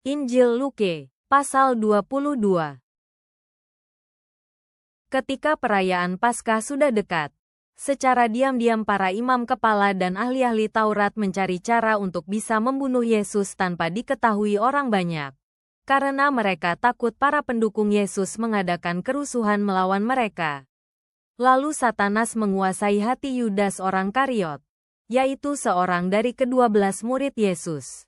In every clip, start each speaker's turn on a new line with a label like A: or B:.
A: Injil Luke, pasal 22. Ketika perayaan Paskah sudah dekat, secara diam-diam para imam kepala dan ahli-ahli Taurat mencari cara untuk bisa membunuh Yesus tanpa diketahui orang banyak. Karena mereka takut para pendukung Yesus mengadakan kerusuhan melawan mereka. Lalu Satanas menguasai hati Yudas orang Kariot, yaitu seorang dari ke-12 murid Yesus.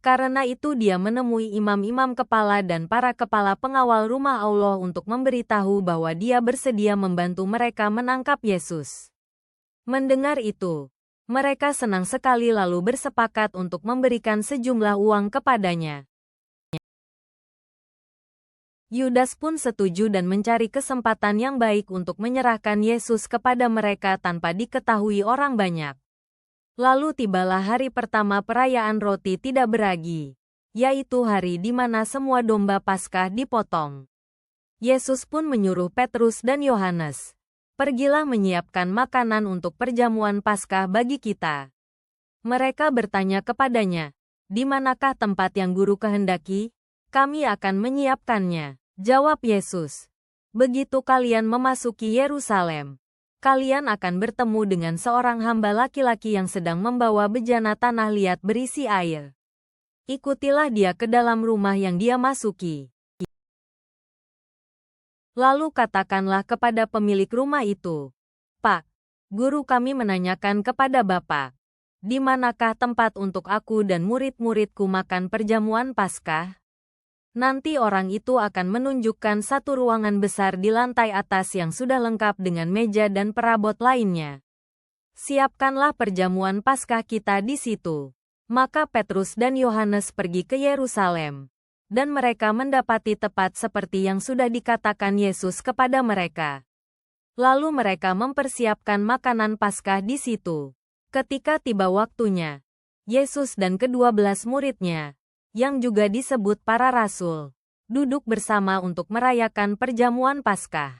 A: Karena itu dia menemui imam-imam kepala dan para kepala pengawal rumah Allah untuk memberitahu bahwa dia bersedia membantu mereka menangkap Yesus. Mendengar itu, mereka senang sekali lalu bersepakat untuk memberikan sejumlah uang kepadanya. Yudas pun setuju dan mencari kesempatan yang baik untuk menyerahkan Yesus kepada mereka tanpa diketahui orang banyak. Lalu tibalah hari pertama perayaan roti tidak beragi, yaitu hari di mana semua domba Paskah dipotong. Yesus pun menyuruh Petrus dan Yohanes, "Pergilah menyiapkan makanan untuk perjamuan Paskah bagi kita." Mereka bertanya kepadanya, "Di manakah tempat yang Guru kehendaki? Kami akan menyiapkannya," jawab Yesus. "Begitu kalian memasuki Yerusalem, kalian akan bertemu dengan seorang hamba laki-laki yang sedang membawa bejana tanah liat berisi air. Ikutilah dia ke dalam rumah yang dia masuki. Lalu katakanlah kepada pemilik rumah itu, 'Pak, guru kami menanyakan kepada Bapak, di manakah tempat untuk aku dan murid-muridku makan perjamuan Paskah?' Nanti orang itu akan menunjukkan satu ruangan besar di lantai atas yang sudah lengkap dengan meja dan perabot lainnya. Siapkanlah perjamuan Paskah kita di situ." Maka Petrus dan Yohanes pergi ke Yerusalem, dan mereka mendapati tepat seperti yang sudah dikatakan Yesus kepada mereka. Lalu mereka mempersiapkan makanan Paskah di situ. Ketika tiba waktunya, Yesus dan ke-12 muridnya, yang juga disebut para rasul, duduk bersama untuk merayakan perjamuan Paskah.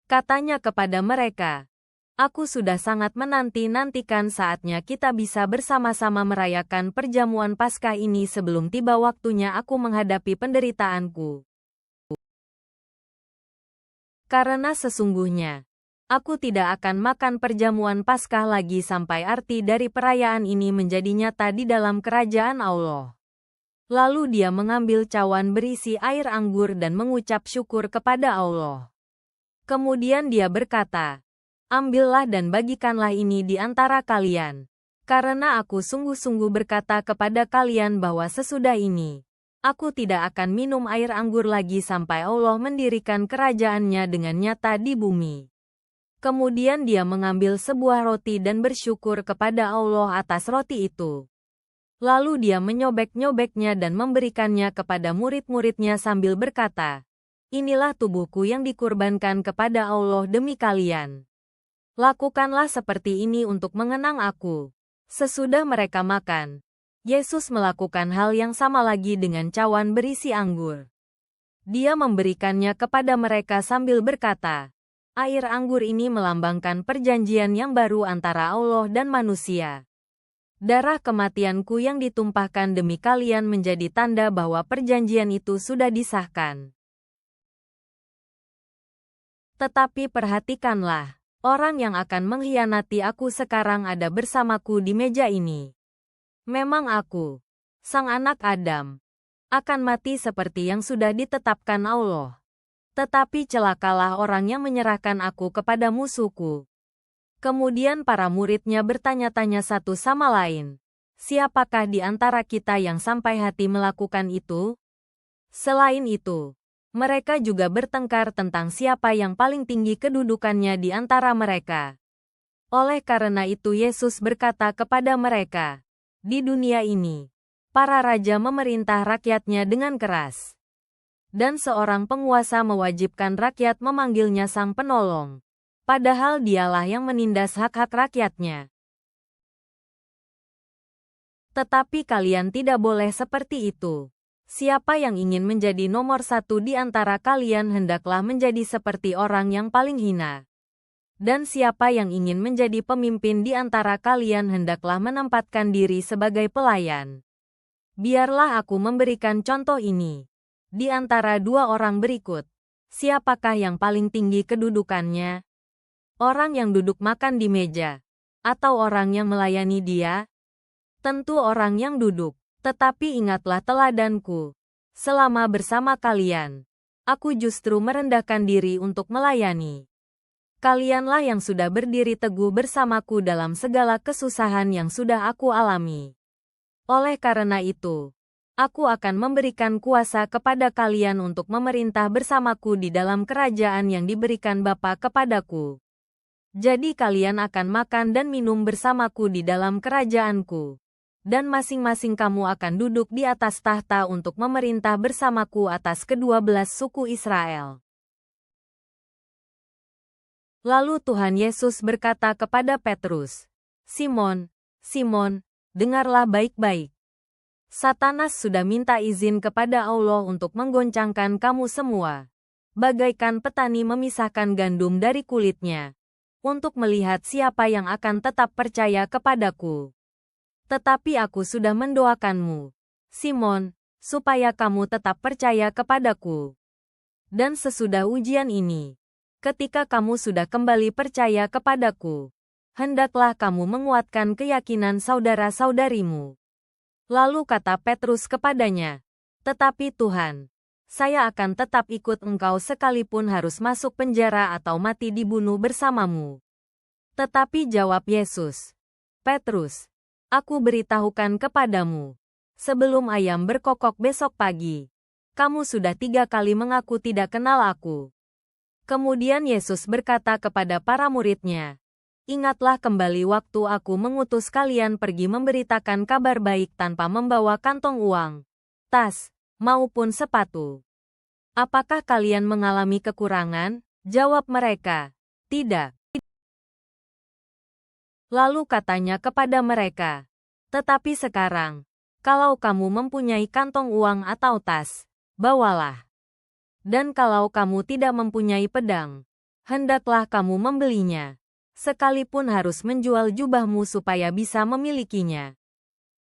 A: Katanya kepada mereka, "Aku sudah sangat menanti-nantikan saatnya kita bisa bersama-sama merayakan perjamuan Paskah ini sebelum tiba waktunya aku menghadapi penderitaanku. Karena sesungguhnya, aku tidak akan makan perjamuan Paskah lagi sampai arti dari perayaan ini menjadi nyata di dalam kerajaan Allah." Lalu dia mengambil cawan berisi air anggur dan mengucap syukur kepada Allah. Kemudian dia berkata, "Ambillah dan bagikanlah ini di antara kalian. Karena aku sungguh-sungguh berkata kepada kalian bahwa sesudah ini, aku tidak akan minum air anggur lagi sampai Allah mendirikan kerajaannya dengan nyata di bumi." Kemudian dia mengambil sebuah roti dan bersyukur kepada Allah atas roti itu. Lalu dia menyobek-nyobeknya dan memberikannya kepada murid-muridnya sambil berkata, "Inilah tubuhku yang dikurbankan kepada Allah demi kalian. Lakukanlah seperti ini untuk mengenang aku." Sesudah mereka makan, Yesus melakukan hal yang sama lagi dengan cawan berisi anggur. Dia memberikannya kepada mereka sambil berkata, "Air anggur ini melambangkan perjanjian yang baru antara Allah dan manusia. Darah kematianku yang ditumpahkan demi kalian menjadi tanda bahwa perjanjian itu sudah disahkan. Tetapi perhatikanlah, orang yang akan mengkhianati aku sekarang ada bersamaku di meja ini. Memang aku, sang anak Adam, akan mati seperti yang sudah ditetapkan Allah. Tetapi celakalah orang yang menyerahkan aku kepada musuhku." Kemudian para muridnya bertanya-tanya satu sama lain, "Siapakah di antara kita yang sampai hati melakukan itu?" Selain itu, mereka juga bertengkar tentang siapa yang paling tinggi kedudukannya di antara mereka. Oleh karena itu Yesus berkata kepada mereka, "Di dunia ini, para raja memerintah rakyatnya dengan keras. Dan seorang penguasa mewajibkan rakyat memanggilnya sang penolong. Padahal dialah yang menindas hak-hak rakyatnya. Tetapi kalian tidak boleh seperti itu. Siapa yang ingin menjadi nomor satu di antara kalian hendaklah menjadi seperti orang yang paling hina. Dan siapa yang ingin menjadi pemimpin di antara kalian hendaklah menempatkan diri sebagai pelayan. Biarlah aku memberikan contoh ini. Di antara dua orang berikut, siapakah yang paling tinggi kedudukannya? Orang yang duduk makan di meja, atau orang yang melayani dia? Tentu orang yang duduk. Tetapi ingatlah teladanku. Selama bersama kalian, aku justru merendahkan diri untuk melayani. Kalianlah yang sudah berdiri teguh bersamaku dalam segala kesusahan yang sudah aku alami. Oleh karena itu, aku akan memberikan kuasa kepada kalian untuk memerintah bersamaku di dalam kerajaan yang diberikan Bapa kepadaku. Jadi kalian akan makan dan minum bersamaku di dalam kerajaanku. Dan masing-masing kamu akan duduk di atas tahta untuk memerintah bersamaku atas ke-12 suku Israel. Lalu Tuhan Yesus berkata kepada Petrus, "Simon, Simon, dengarlah baik-baik. Satanas sudah minta izin kepada Allah untuk menggoncangkan kamu semua, bagaikan petani memisahkan gandum dari kulitnya, untuk melihat siapa yang akan tetap percaya kepadaku. Tetapi aku sudah mendoakanmu, Simon, supaya kamu tetap percaya kepadaku. Dan sesudah ujian ini, ketika kamu sudah kembali percaya kepadaku, hendaklah kamu menguatkan keyakinan saudara-saudarimu." Lalu kata Petrus kepadanya, "Tetapi Tuhan, saya akan tetap ikut Engkau sekalipun harus masuk penjara atau mati dibunuh bersamamu." Tetapi jawab Yesus, "Petrus, aku beritahukan kepadamu, sebelum ayam berkokok besok pagi, kamu sudah 3 kali mengaku tidak kenal aku." Kemudian Yesus berkata kepada para murid-Nya, "Ingatlah kembali waktu aku mengutus kalian pergi memberitakan kabar baik tanpa membawa kantong uang, tas, maupun sepatu. Apakah kalian mengalami kekurangan?" Jawab mereka, "Tidak." Lalu katanya kepada mereka, "Tetapi sekarang, kalau kamu mempunyai kantong uang atau tas, bawalah. Dan kalau kamu tidak mempunyai pedang, hendaklah kamu membelinya, sekalipun harus menjual jubahmu supaya bisa memilikinya.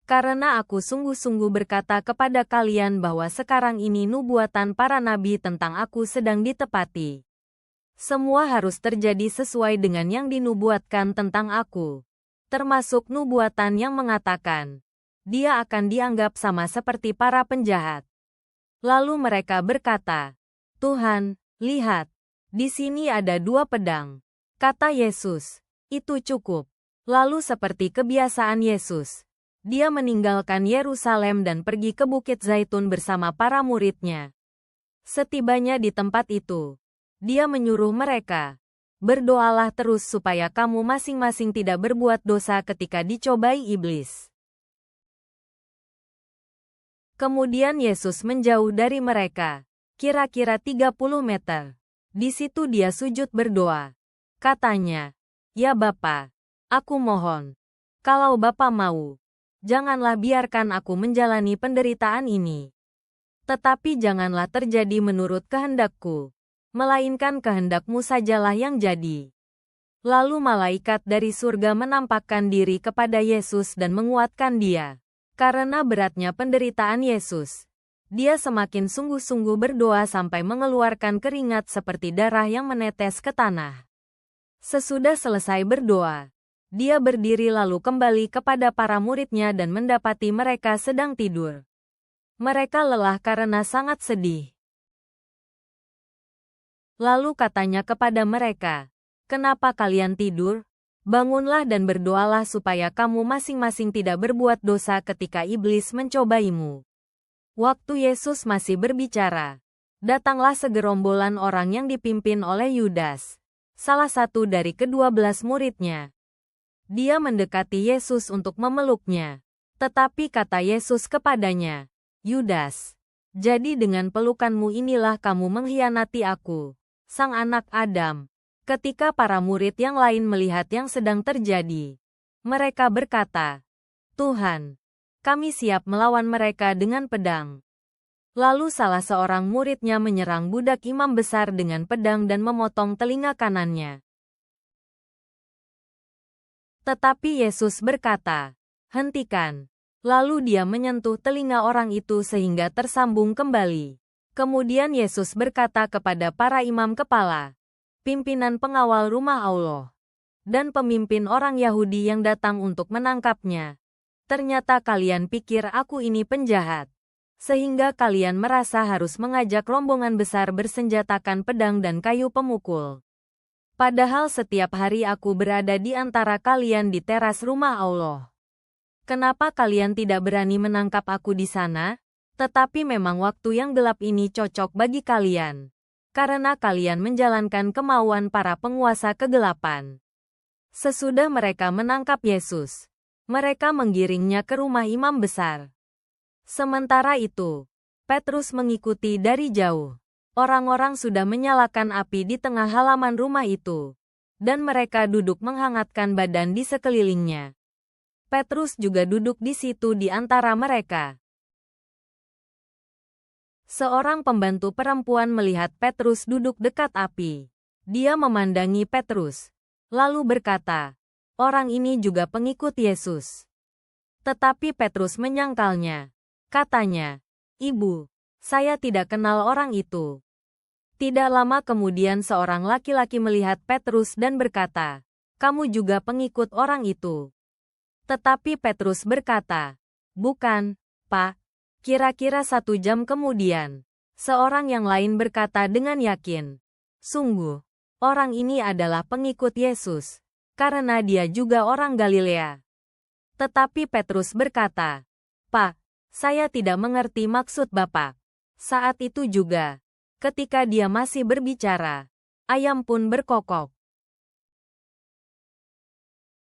A: Karena aku sungguh-sungguh berkata kepada kalian bahwa sekarang ini nubuatan para nabi tentang aku sedang ditepati. Semua harus terjadi sesuai dengan yang dinubuatkan tentang aku, termasuk nubuatan yang mengatakan, dia akan dianggap sama seperti para penjahat." Lalu mereka berkata, "Tuhan, lihat, di sini ada 2 pedang." Kata Yesus, "Itu cukup." Lalu seperti kebiasaan Yesus, dia meninggalkan Yerusalem dan pergi ke Bukit Zaitun bersama para murid-Nya. Setibanya di tempat itu, dia menyuruh mereka, "Berdoalah terus supaya kamu masing-masing tidak berbuat dosa ketika dicobai iblis." Kemudian Yesus menjauh dari mereka, kira-kira 30 meter. Di situ dia sujud berdoa. Katanya, "Ya Bapa, aku mohon, kalau Bapa mau, janganlah biarkan aku menjalani penderitaan ini. Tetapi janganlah terjadi menurut kehendakku, melainkan kehendak-Mu sajalah yang jadi." Lalu malaikat dari surga menampakkan diri kepada Yesus dan menguatkan dia. Karena beratnya penderitaan Yesus, dia semakin sungguh-sungguh berdoa sampai mengeluarkan keringat seperti darah yang menetes ke tanah. Sesudah selesai berdoa, dia berdiri lalu kembali kepada para murid-Nya dan mendapati mereka sedang tidur. Mereka lelah karena sangat sedih. Lalu katanya kepada mereka, "Kenapa kalian tidur? Bangunlah dan berdoalah supaya kamu masing-masing tidak berbuat dosa ketika iblis mencobaimu." Waktu Yesus masih berbicara, datanglah segerombolan orang yang dipimpin oleh Yudas, salah satu dari ke-12 murid-Nya. Dia mendekati Yesus untuk memeluknya. Tetapi kata Yesus kepadanya, "Yudas, jadi dengan pelukanmu inilah kamu mengkhianati aku, Sang Anak Adam." Ketika para murid yang lain melihat yang sedang terjadi, mereka berkata, "Tuhan, kami siap melawan mereka dengan pedang." Lalu salah seorang murid-Nya menyerang budak imam besar dengan pedang dan memotong telinga kanannya. Tetapi Yesus berkata, "Hentikan, Lalu dia menyentuh telinga orang itu sehingga tersambung kembali. Kemudian Yesus berkata kepada para imam kepala, pimpinan pengawal rumah Allah, dan pemimpin orang Yahudi yang datang untuk menangkapnya. Ternyata kalian pikir aku ini penjahat, sehingga kalian merasa harus mengajak rombongan besar bersenjatakan pedang dan kayu pemukul. Padahal setiap hari aku berada di antara kalian di teras rumah Allah. Kenapa kalian tidak berani menangkap aku di sana? Tetapi memang waktu yang gelap ini cocok bagi kalian, karena kalian menjalankan kemauan para penguasa kegelapan. Sesudah mereka menangkap Yesus, mereka menggiringnya ke rumah imam besar. Sementara itu, Petrus mengikuti dari jauh. Orang-orang sudah menyalakan api di tengah halaman rumah itu, dan mereka duduk menghangatkan badan di sekelilingnya. Petrus juga duduk di situ di antara mereka. Seorang pembantu perempuan melihat Petrus duduk dekat api. Dia memandangi Petrus, lalu berkata, "Orang ini juga pengikut Yesus." Tetapi Petrus menyangkalnya. Katanya, "Ibu, saya tidak kenal orang itu." Tidak lama kemudian seorang laki-laki melihat Petrus dan berkata, "Kamu juga pengikut orang itu." Tetapi Petrus berkata, "Bukan, Pak." Kira-kira 1 jam kemudian, seorang yang lain berkata dengan yakin, "Sungguh, orang ini adalah pengikut Yesus, karena dia juga orang Galilea." Tetapi Petrus berkata, "Pak, saya tidak mengerti maksud Bapak." Saat itu juga, ketika dia masih berbicara, ayam pun berkokok.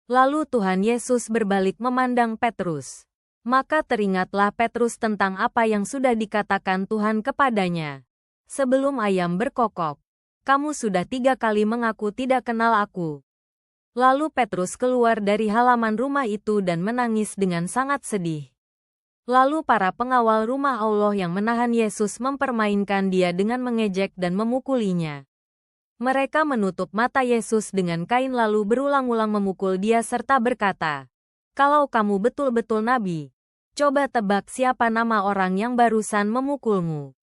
A: Lalu Tuhan Yesus berbalik memandang Petrus. Maka teringatlah Petrus tentang apa yang sudah dikatakan Tuhan kepadanya. "Sebelum ayam berkokok, kamu sudah 3 kali mengaku tidak kenal aku." Lalu Petrus keluar dari halaman rumah itu dan menangis dengan sangat sedih. Lalu para pengawal rumah Allah yang menahan Yesus mempermainkan dia dengan mengejek dan memukulinya. Mereka menutup mata Yesus dengan kain lalu berulang-ulang memukul dia serta berkata, "Kalau kamu betul-betul nabi, coba tebak siapa nama orang yang barusan memukulmu."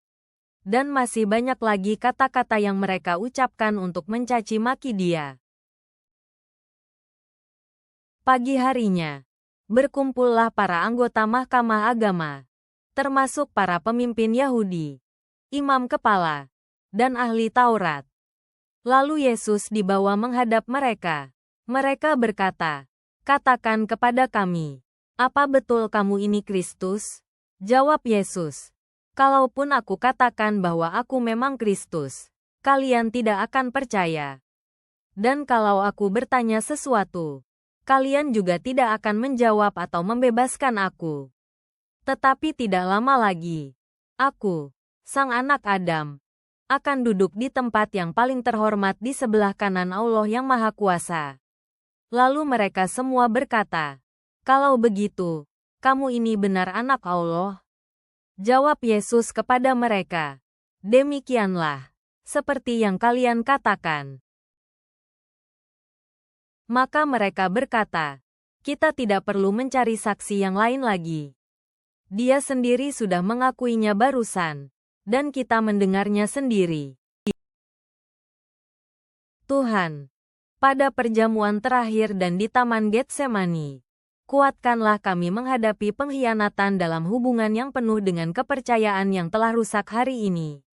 A: Dan masih banyak lagi kata-kata yang mereka ucapkan untuk mencaci maki dia. Pagi harinya, berkumpullah para anggota mahkamah agama, termasuk para pemimpin Yahudi, imam kepala, dan ahli Taurat. Lalu Yesus dibawa menghadap mereka. Mereka berkata, "Katakan kepada kami, apa betul kamu ini Kristus?" Jawab Yesus, "Kalaupun aku katakan bahwa aku memang Kristus, kalian tidak akan percaya. Dan kalau aku bertanya sesuatu, kalian juga tidak akan menjawab atau membebaskan aku. Tetapi tidak lama lagi, aku, Sang Anak Adam, akan duduk di tempat yang paling terhormat di sebelah kanan Allah yang Maha Kuasa." Lalu mereka semua berkata, "Kalau begitu, kamu ini benar Anak Allah?" Jawab Yesus kepada mereka, "Demikianlah, seperti yang kalian katakan." Maka mereka berkata, "Kita tidak perlu mencari saksi yang lain lagi. Dia sendiri sudah mengakuinya barusan, dan kita mendengarnya sendiri." Tuhan, pada perjamuan terakhir dan di Taman Getsemani, kuatkanlah kami menghadapi pengkhianatan dalam hubungan yang penuh dengan kepercayaan yang telah rusak hari ini.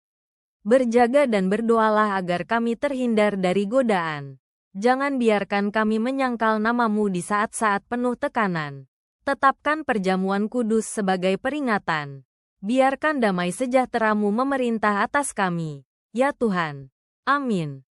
A: Berjaga dan berdoalah agar kami terhindar dari godaan. Jangan biarkan kami menyangkal nama-Mu di saat-saat penuh tekanan. Tetapkan perjamuan kudus sebagai peringatan. Biarkan damai sejahtera-Mu memerintah atas kami, ya Tuhan. Amin.